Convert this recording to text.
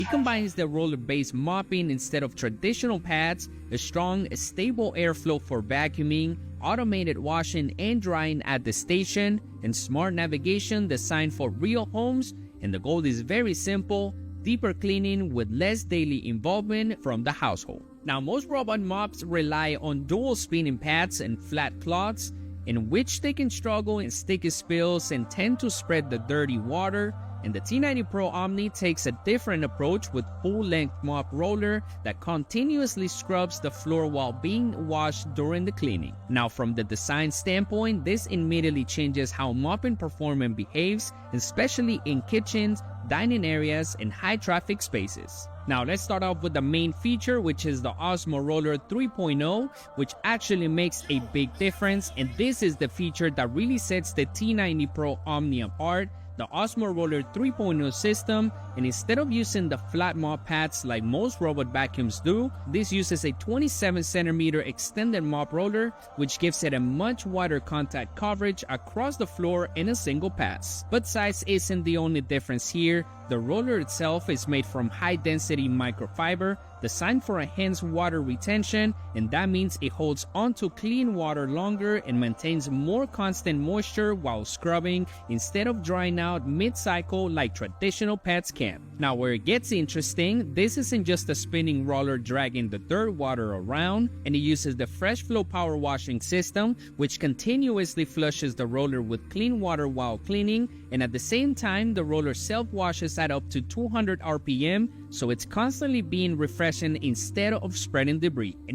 It combines the roller-based mopping instead of traditional pads, a strong, stable airflow for vacuuming, automated washing and drying at the station, and smart navigation designed for real homes. And the goal is very simple: deeper cleaning with less daily involvement from the household. Now, most robot mops rely on dual spinning pads and flat cloths, in which they can struggle in sticky spills and tend to spread the dirty water. And the T90 Pro Omni takes a different approach with full-length mop roller that continuously scrubs the floor while being washed during the cleaning. Now, from the design standpoint, this immediately changes how mopping performance behaves, especially in kitchens, dining areas, and high-traffic spaces. Now, let's start off with the main feature, which is the Osmo Roller 3.0, which actually makes a big difference, and this is the feature that really sets the T90 Pro Omni apart. The Osmo Roller 3.0 system, and instead of using the flat mop pads like most robot vacuums do, this uses a 27cm extended mop roller, which gives it a much wider contact coverage across the floor in a single pass. But size isn't the only difference here. The roller itself is made from high-density microfiber, designed for enhanced water retention, and that means it holds onto clean water longer and maintains more constant moisture while scrubbing, instead of drying out mid-cycle like traditional pads can. Now, where it gets interesting, this isn't just a spinning roller dragging the dirt water around, and it uses the Fresh Flow power washing system, which continuously flushes the roller with clean water while cleaning, and at the same time, the roller self-washes at up to 200 RPM, so it's constantly being refreshing instead of spreading debris. And